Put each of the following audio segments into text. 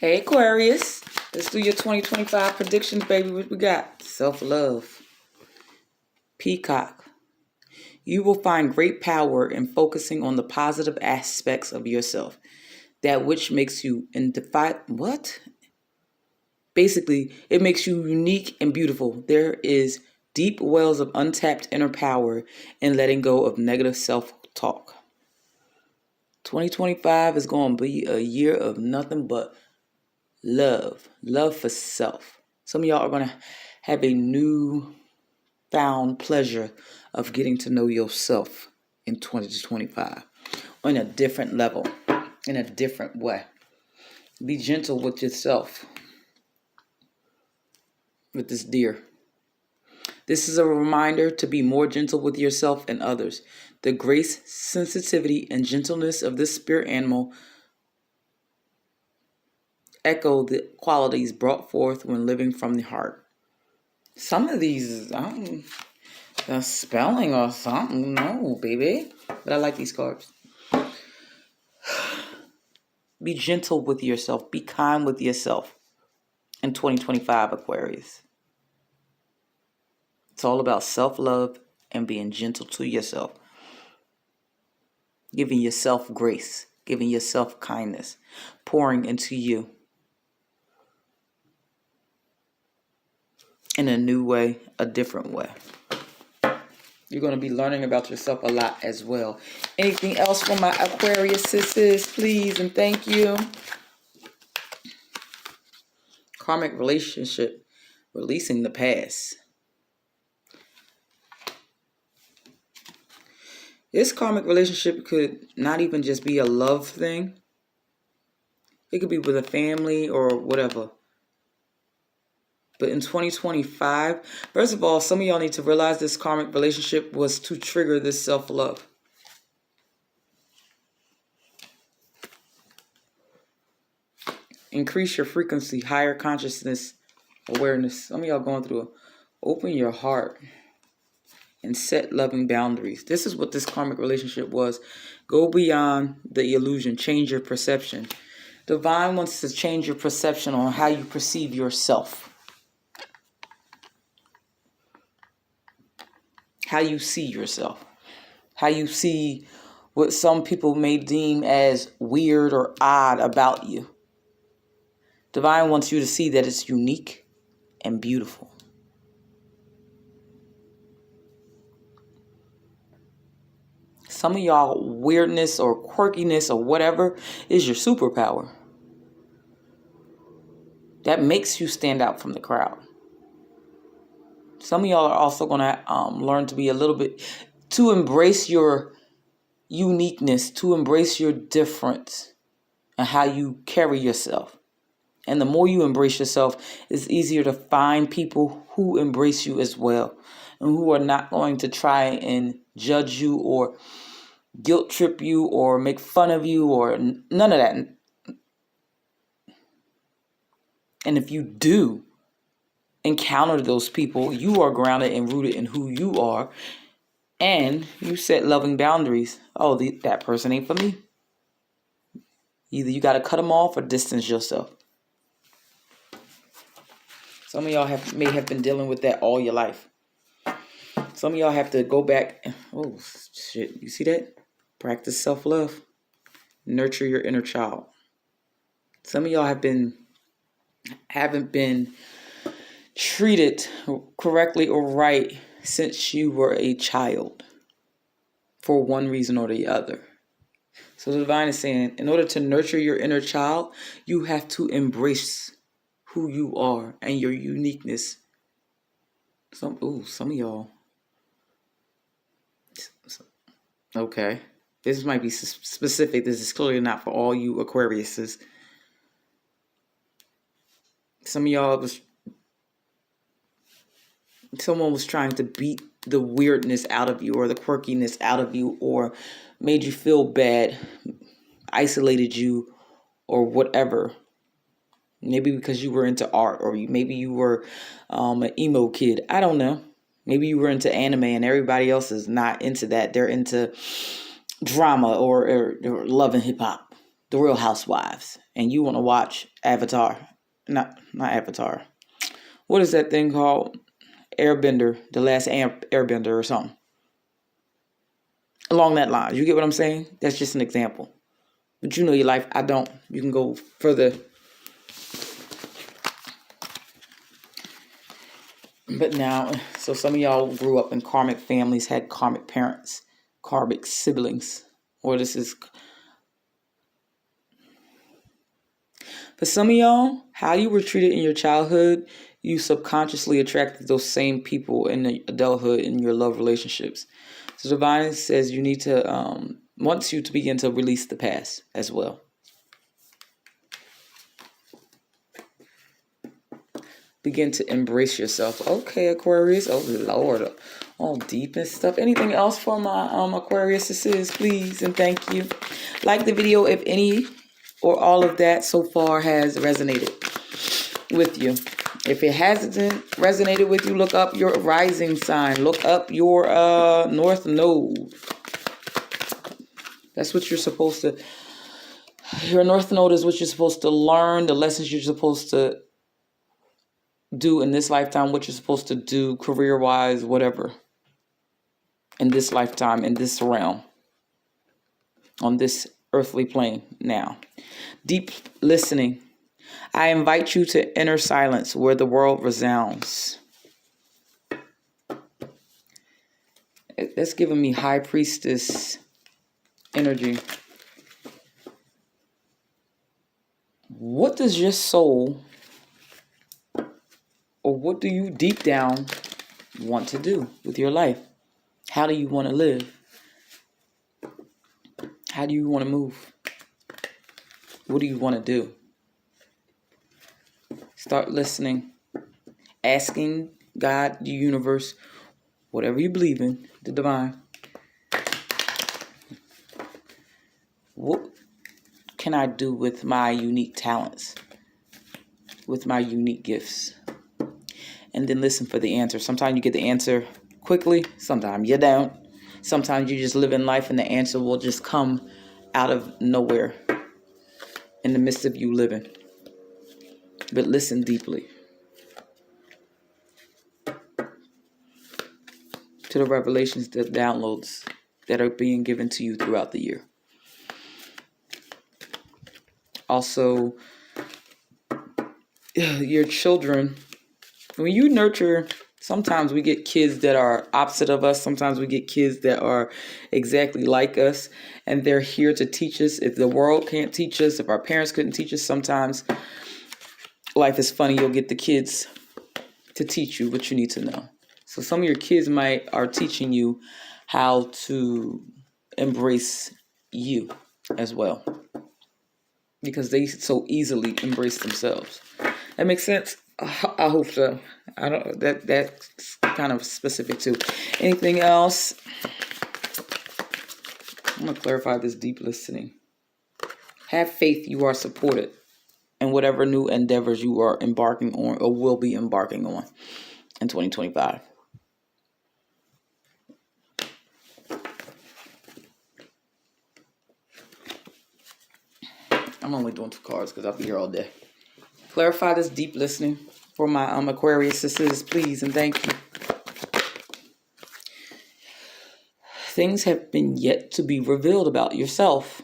Hey Aquarius, let's do your 2025 predictions, baby. What we got? Self-love. Peacock. You will find great power in focusing on the positive aspects of yourself. That which makes you Basically, it makes you unique and beautiful. There is deep wells of untapped inner power in letting go of negative self-talk. 2025 is going to be a year of nothing but love for self. Some of y'all are going to have a new found pleasure of getting to know yourself in 2025 on a different level, in a different way. Be gentle with yourself, with this deer. This is a reminder to be more gentle with yourself and others. The grace, sensitivity, and gentleness of this spirit animal echo the qualities brought forth when living from the heart. Some of these, the spelling or something, no, baby. But I like these cards. Be gentle with yourself. Be kind with yourself in 2025, Aquarius. It's all about self-love and being gentle to yourself. Giving yourself grace. Giving yourself kindness. Pouring into you. In a new way, a different way. You're going to be learning about yourself a lot as well. Anything else for my Aquarius sisters, please and thank you. Karmic relationship, releasing the past. This karmic relationship could not even just be a love thing. It could be with a family or whatever. But in 2025, first of all, some of y'all need to realize this karmic relationship was to trigger this self-love. Increase your frequency, higher consciousness, awareness. Some of y'all going through open your heart and set loving boundaries. This is what this karmic relationship was. Go beyond the illusion. Change your perception. Divine wants to change your perception on how you perceive yourself. How you see yourself. How you see what some people may deem as weird or odd about you. Divine wants you to see that it's unique and beautiful. Some of y'all weirdness or quirkiness or whatever is your superpower. That makes you stand out from the crowd. Some of y'all are also going to learn to be a little bit, to embrace your uniqueness, to embrace your difference and how you carry yourself. And the more you embrace yourself, it's easier to find people who embrace you as well and who are not going to try and judge you or guilt trip you or make fun of you or none of that. And if you do encounter those people, you are grounded and rooted in who you are, and you set loving boundaries. Oh, that person ain't for me. Either you got to cut them off or distance yourself. Some of y'all may have been dealing with that all your life. Some of y'all have to go back. Oh, shit. You see that? Practice self-love. Nurture your inner child. Some of y'all haven't been treated correctly or right since you were a child for one reason or the other. So the divine is saying, in order to nurture your inner child, you have to embrace who you are and your uniqueness. Some of y'all. Okay. This might be specific. This is clearly not for all you Aquariuses. Some of y'all someone was trying to beat the weirdness out of you or the quirkiness out of you or made you feel bad, isolated you or whatever. Maybe because you were into art or maybe you were an emo kid. I don't know. Maybe you were into anime and everybody else is not into that. They're into drama or love and hip hop. The Real Housewives, and you want to watch Avatar. Not Avatar. What is that thing called? Airbender, The Last Airbender or something. Along that line. You get what I'm saying? That's just an example. But you know your life. I don't. You can go further. But now, so some of y'all grew up in karmic families, had karmic parents, karmic siblings. Or this is... For some of y'all, how you were treated in your childhood, you subconsciously attracted those same people in the adulthood in your love relationships. So Divine says you need to, wants you to begin to release the past as well. Begin to embrace yourself. Okay, Aquarius. Oh, Lord. All deep and stuff. Anything else for my Aquariuses, please and thank you. Like the video if any or all of that so far has resonated with you. If it hasn't resonated with you, look up your rising sign. Look up your north node. That's what you're supposed to... Your north node is what you're supposed to learn, the lessons you're supposed to do in this lifetime, what you're supposed to do career-wise, whatever. In this lifetime, in this realm. On this earthly plane now. Deep listening. I invite you to inner silence where the world resounds. That's giving me High Priestess energy. What does your soul, or what do you deep down want to do with your life? How do you want to live? How do you want to move? What do you want to do? Start listening, asking God, the universe, whatever you believe in, the divine. What can I do with my unique talents, with my unique gifts? And then listen for the answer. Sometimes you get the answer quickly, sometimes you don't. Sometimes you just live in life and the answer will just come out of nowhere in the midst of you living. But listen deeply to the revelations, the downloads that are being given to you throughout the year. Also, your children, when you nurture, sometimes we get kids that are opposite of us. Sometimes we get kids that are exactly like us. And they're here to teach us. If the world can't teach us, if our parents couldn't teach us, sometimes life is funny. You'll get the kids to teach you what you need to know. So some of your kids are teaching you how to embrace you as well. Because they so easily embrace themselves. That makes sense? I hope so. I don't. That's kind of specific too. Anything else? I'm gonna clarify this deep listening. Have faith you are supported in whatever new endeavors you are embarking on or will be embarking on in 2025. I'm only doing 2 cards because I'll be here all day. Clarify this deep listening for my Aquarius sisters, please and thank you. Things have been yet to be revealed about yourself.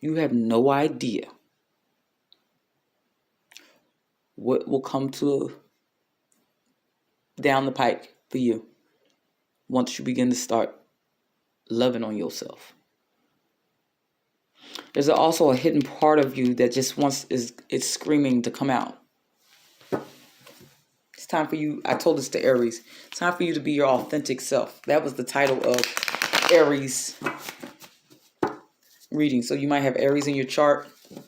You have no idea what will come down the pike for you once you begin to start loving on yourself. There's also a hidden part of you that just it's screaming to come out. It's time for you. I told this to Aries. It's time for you to be your authentic self. That was the title of Aries reading. So you might have Aries in your chart,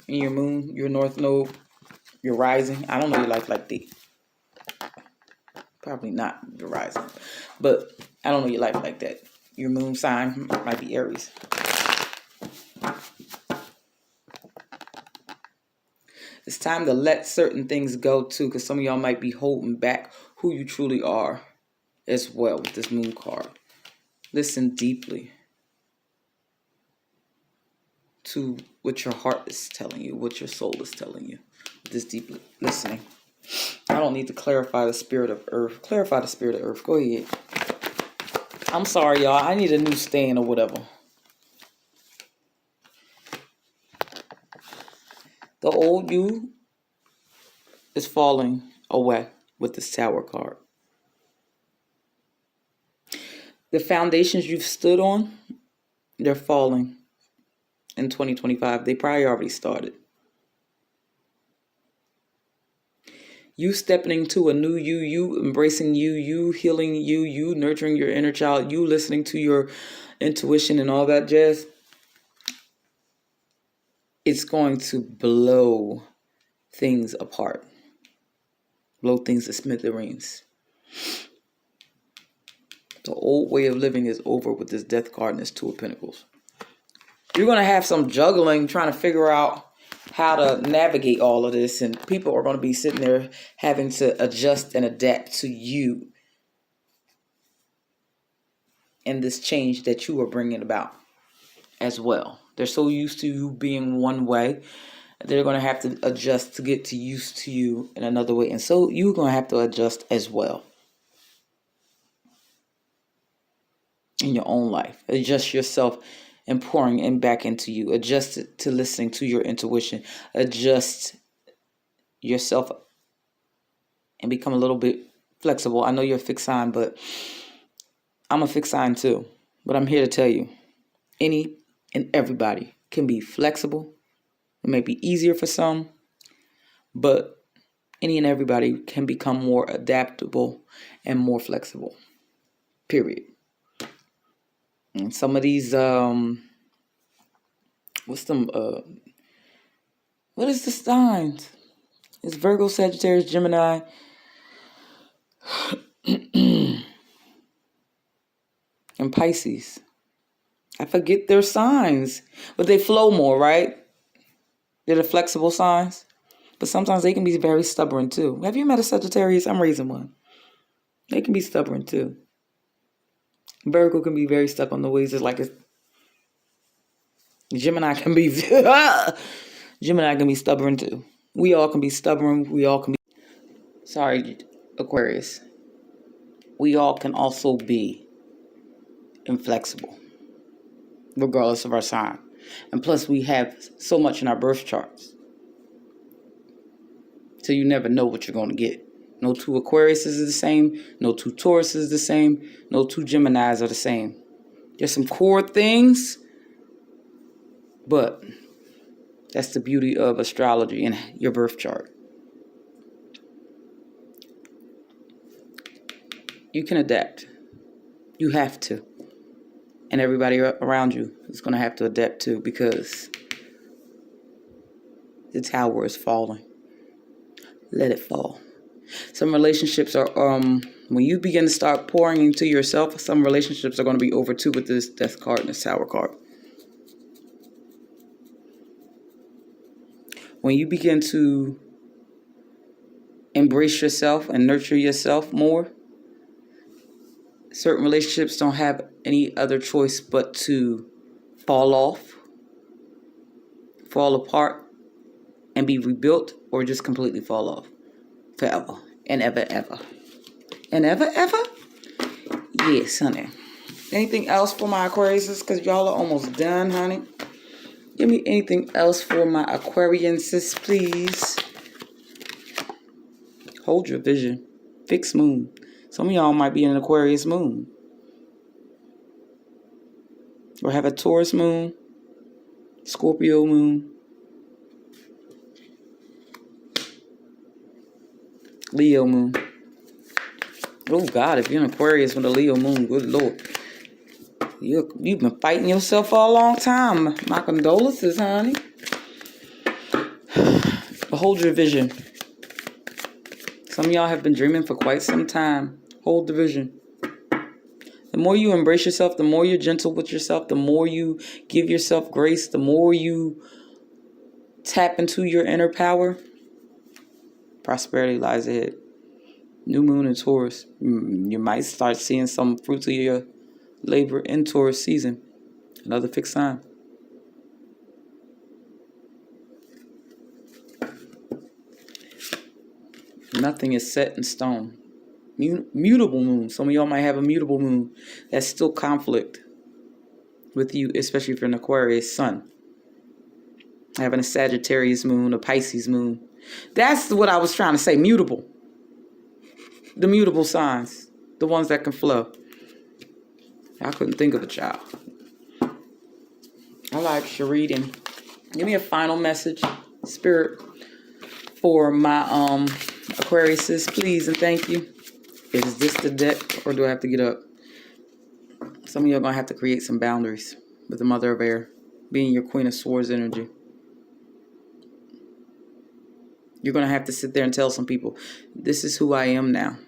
in your moon, your north node, your rising. I don't know your life like that. Probably not your rising. But I don't know your life like that. Your moon sign might be Aries. It's time to let certain things go too, because some of y'all might be holding back who you truly are as well with this moon card. Listen deeply to what your heart is telling you, what your soul is telling you. This deep listening. I don't need to clarify the spirit of earth. Clarify the spirit of earth. Go ahead. I'm sorry, y'all. I need a new stand or whatever. The old you is falling away with this Tower card. The foundations you've stood on, they're falling in 2025. They probably already started. You stepping into a new you embracing you healing you nurturing your inner child, you listening to your intuition and all that jazz. It's going to blow things apart. Blow things to smithereens. The old way of living is over with this Death card and this Two of Pentacles. You're going to have some juggling trying to figure out how to navigate all of this. And people are going to be sitting there having to adjust and adapt to you and this change that you are bringing about as well. They're so used to you being one way. They're going to have to adjust to get to used to you in another way. And so you're going to have to adjust as well. In your own life. Adjust yourself and pouring in back into you. Adjust to listening to your intuition. Adjust yourself and become a little bit flexible. I know you're a fixed sign, but I'm a fixed sign too. But I'm here to tell you, any and everybody can be flexible. It may be easier for some, but any and everybody can become more adaptable and more flexible. Period. And some of these, what is the signs? It's Virgo, Sagittarius, Gemini, and Pisces. I forget their signs, but they flow more, right? They're the flexible signs, but sometimes they can be very stubborn too. Have you met a Sagittarius? I'm raising one. They can be stubborn too. Virgo can be very stuck on the ways. It's like Gemini can be Gemini can be stubborn too. We all can be stubborn. We all can be. Sorry, Aquarius. We all can also be inflexible, regardless of our sign. And plus, we have so much in our birth charts, so you never know what you're going to get. No two Aquarius is the same. No two Taurus is the same. No two Geminis are the same. There's some core things, but that's the beauty of astrology and your birth chart. You can adapt. You have to. And everybody around you is going to have to adapt too, because the tower is falling. Let it fall. Some relationships are, when you begin to start pouring into yourself, some relationships are going to be over too with this Death card and this Tower card. When you begin to embrace yourself and nurture yourself more, certain relationships don't have any other choice but to fall off, fall apart, and be rebuilt, or just completely fall off. Forever and ever, ever. And ever, ever? Yes, honey. Anything else for my Aquariuses? Because y'all are almost done, honey. Give me anything else for my Aquarianses, please. Hold your vision. Fixed moon. Some of y'all might be in an Aquarius moon. Or have a Taurus moon. Scorpio moon. Leo moon. Oh God, if you're an Aquarius with a Leo moon, good Lord. You've been fighting yourself for a long time. My condolences, honey. But hold your vision. Some of y'all have been dreaming for quite some time. Hold the vision. The more you embrace yourself, the more you're gentle with yourself, the more you give yourself grace, the more you tap into your inner power, prosperity lies ahead. New moon in Taurus. You might start seeing some fruits of your Libra in Taurus season. Another fixed sign. Nothing is set in stone. Mutable moon. Some of y'all might have a mutable moon. That's still conflict with you, especially if you're an Aquarius sun. Having a Sagittarius moon, a Pisces moon. That's what I was trying to say. Mutable. The mutable signs. The ones that can flow. I couldn't think of a child. I like your reading. Give me a final message, Spirit, for my Aquariuses, please and thank you. Is this the deck or do I have to get up? Some of you are going to have to create some boundaries with the Mother of Air, being your Queen of Swords energy. You're going to have to sit there and tell some people, this is who I am now.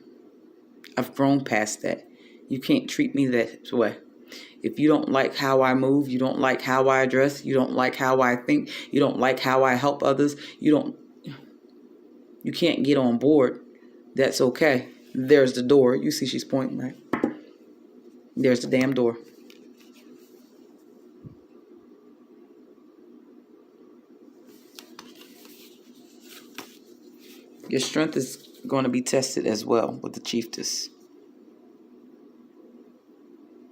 I've grown past that. You can't treat me that way. If you don't like how I move, you don't like how I dress, you don't like how I think, you don't like how I help others, you can't get on board. That's okay. There's the door. You see she's pointing, right? There's the damn door. Your strength is going to be tested as well with the Chiefess.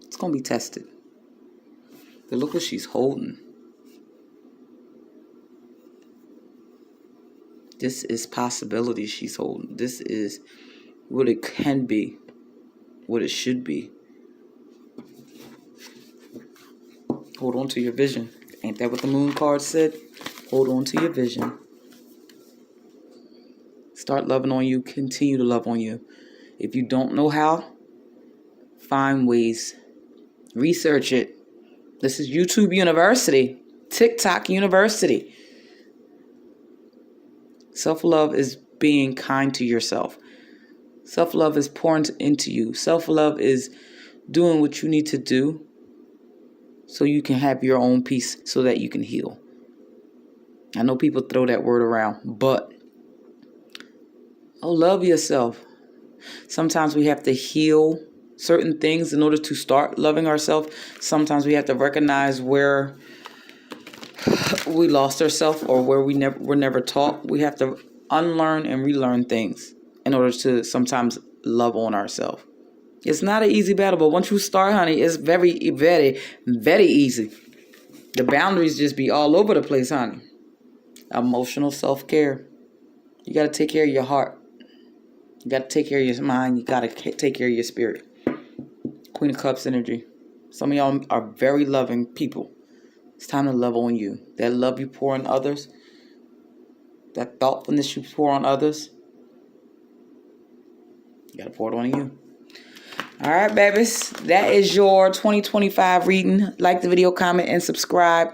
It's going to be tested. But look what she's holding. This is possibility she's holding. This is what it can be. What it should be. Hold on to your vision. Ain't that what the moon card said? Hold on to your vision. Start loving on you. Continue to love on you. If you don't know how, find ways. Research it. This is YouTube University. TikTok University. Self-love is being kind to yourself. Self-love is pouring into you. Self-love is doing what you need to do so you can have your own peace, so that you can heal. I know people throw that word around, but love yourself. Sometimes we have to heal certain things in order to start loving ourselves. Sometimes we have to recognize where we lost ourselves or where were never taught. We have to unlearn and relearn things in order to sometimes love on ourselves. It's not an easy battle, but once you start, honey, it's very, very, very easy. The boundaries just be all over the place, honey. Emotional self-care. You got to take care of your heart. You got to take care of your mind. You got to take care of your spirit. Queen of Cups energy. Some of y'all are very loving people. It's time to love on you. That love you pour on others. That thoughtfulness you pour on others. You got to pour it on you. All right, babies. That is your 2025 reading. Like the video, comment, and subscribe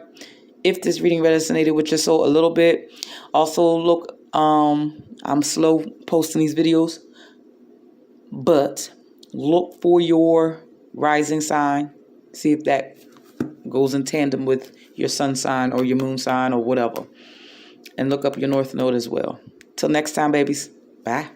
if this reading resonated with your soul a little bit. Also, look, I'm slow posting these videos, but look for your rising sign. See if that goes in tandem with your sun sign or your moon sign or whatever. And look up your north node as well. Till next time, babies. Bye.